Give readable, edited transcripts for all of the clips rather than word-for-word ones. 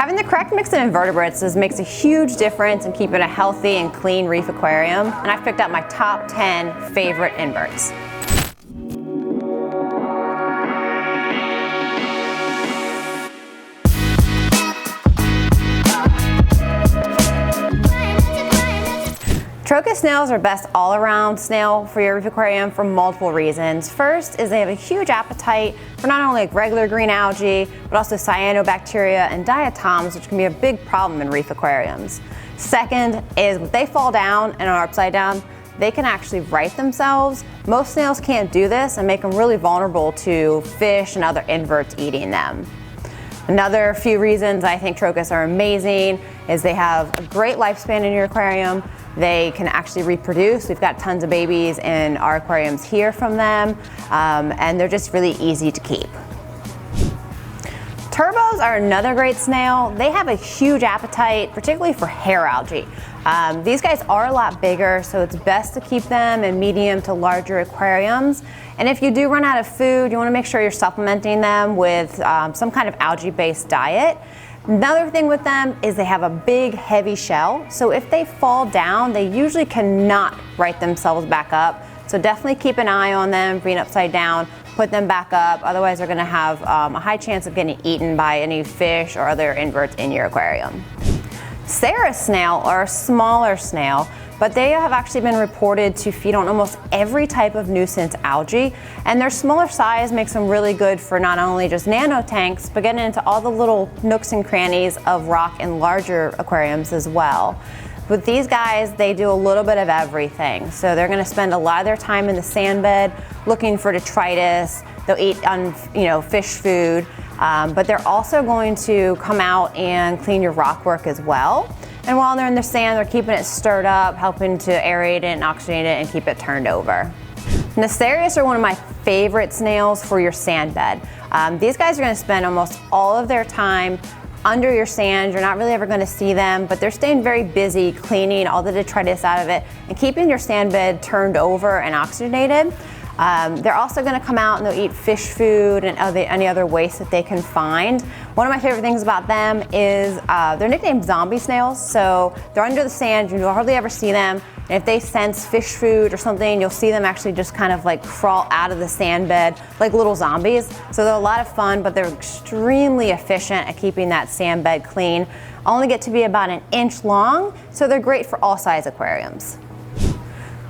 Having the correct mix of invertebrates makes a huge difference in keeping a healthy and clean reef aquarium, and I've picked out my top 10 favorite inverts. TROCHUS snails are best all-around snail for your reef aquarium for multiple reasons. First is they have a huge appetite for not only regular green algae, but also cyanobacteria and diatoms, which can be a big problem in reef aquariums. Second is when they fall down and are upside down, they can actually right themselves. Most snails can't do this and make them really vulnerable to fish and other inverts eating them. Another few reasons I think TROCHUS are amazing is they have a great lifespan in your aquarium. They can actually reproduce. We've got tons of babies in our aquariums here from them, and they're just really easy to keep. Turbos are another great snail. They have a huge appetite, particularly for hair algae. These guys are a lot bigger, so it's best to keep them in medium to larger aquariums. And if you do run out of food, you want to make sure you're supplementing them with some kind of algae-based diet. Another thing with them is they have a big, heavy shell, so if they fall down, they usually cannot right themselves back up. So definitely keep an eye on them, being upside down, put them back up, otherwise they're gonna have a high chance of getting eaten by any fish or other inverts in your aquarium. CERITH snail are a smaller snail, but they have actually been reported to feed on almost every type of nuisance algae, and their smaller size makes them really good for not only just nano tanks, but getting into all the little nooks and crannies of rock in larger aquariums as well. With these guys, they do a little bit of everything. So they're gonna spend a lot of their time in the sand bed looking for detritus. They'll eat on, fish food, but they're also going to come out and clean your rock work as well. And while they're in the sand, they're keeping it stirred up, helping to aerate it and oxygenate it and keep it turned over. Necerius are one of my favorite snails for your sand bed. These guys are gonna spend almost all of their time under your sand. You're not really ever gonna see them, but they're staying very busy cleaning all the detritus out of it and keeping your sand bed turned over and oxygenated. They're also gonna come out and they'll eat fish food and any other waste that they can find. One of my favorite things about them is they're nicknamed zombie snails. So they're under the sand, you'll hardly ever see them. And if they sense fish food or something, you'll see them actually just kind of like crawl out of the sand bed like little zombies. So they're a lot of fun, but they're extremely efficient at keeping that sand bed clean. Only get to be about 1 inch long, so they're great for all size aquariums.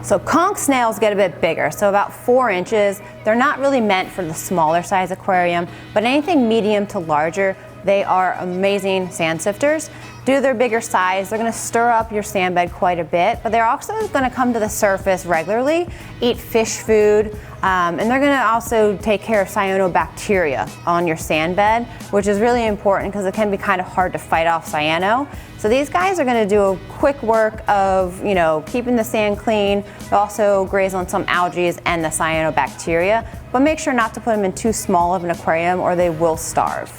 So conch snails get a bit bigger, so about 4 inches. They're not really meant for the smaller size aquarium, but anything medium to larger, they are amazing sand sifters. Due to their bigger size, they're gonna stir up your sand bed quite a bit, but they're also gonna come to the surface regularly, eat fish food, and they're gonna also take care of cyanobacteria on your sand bed, which is really important because it can be kind of hard to fight off cyano. So these guys are gonna do a quick work of, keeping the sand clean. They'll also graze on some algae and the cyanobacteria, but make sure not to put them in too small of an aquarium or they will starve.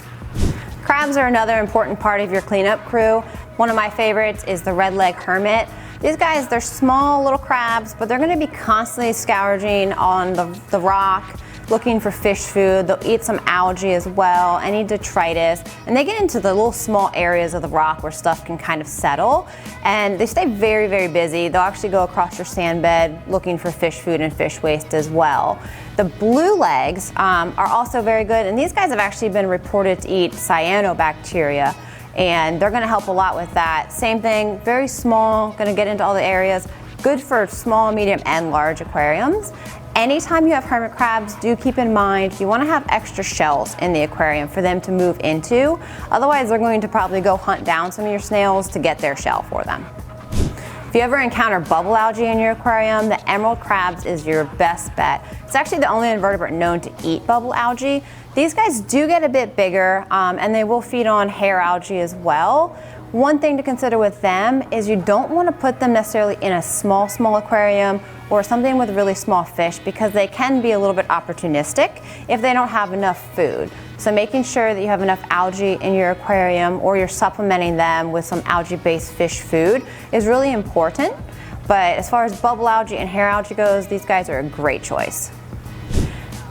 Crabs are another important part of your cleanup crew. One of my favorites is the red leg hermit. These guys, they're small little crabs, but they're gonna be constantly scourging on the rock, looking for fish food. They'll eat some algae as well, any detritus, and they get into the little small areas of the rock where stuff can kind of settle, and they stay very, very busy. They'll actually go across your sand bed looking for fish food and fish waste as well. The blue legs are also very good, and these guys have actually been reported to eat cyanobacteria, and they're gonna help a lot with that. Same thing, very small, gonna get into all the areas, good for small, medium, and large aquariums. Anytime you have hermit crabs, do keep in mind you want to have extra shells in the aquarium for them to move into. Otherwise, they're going to probably go hunt down some of your snails to get their shell for them. If you ever encounter bubble algae in your aquarium, the emerald crabs is your best bet. It's actually the only invertebrate known to eat bubble algae. These guys do get a bit bigger, and they will feed on hair algae as well. One thing to consider with them is you don't want to put them necessarily in a small aquarium or something with really small fish, because they can be a little bit opportunistic if they don't have enough food. So making sure that you have enough algae in your aquarium or you're supplementing them with some algae-based fish food is really important. But as far as bubble algae and hair algae goes, these guys are a great choice.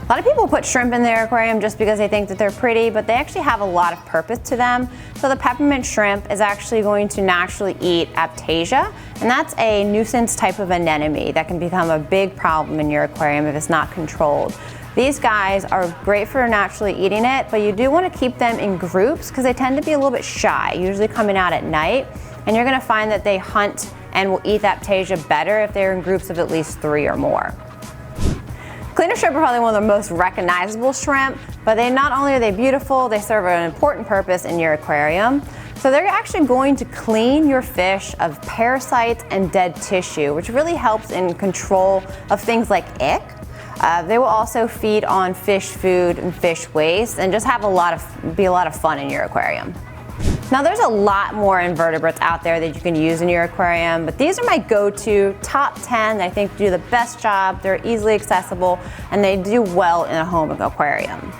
A lot of people put shrimp in their aquarium just because they think that they're pretty, but they actually have a lot of purpose to them. So the peppermint shrimp is actually going to naturally eat Aiptasia, and that's a nuisance type of anemone that can become a big problem in your aquarium if it's not controlled. These guys are great for naturally eating it, but you do want to keep them in groups because they tend to be a little bit shy, usually coming out at night, and you're going to find that they hunt and will eat Aiptasia better if they're in groups of at least 3 or more. Cleaner shrimp are probably one of the most recognizable shrimp, but not only are they beautiful, they serve an important purpose in your aquarium. So they're actually going to clean your fish of parasites and dead tissue, which really helps in control of things like ick. They will also feed on fish food and fish waste and just have be a lot of fun in your aquarium. Now there's a lot more invertebrates out there that you can use in your aquarium, but these are my go-to top 10 that I think do the best job. They're easily accessible and they do well in a home aquarium.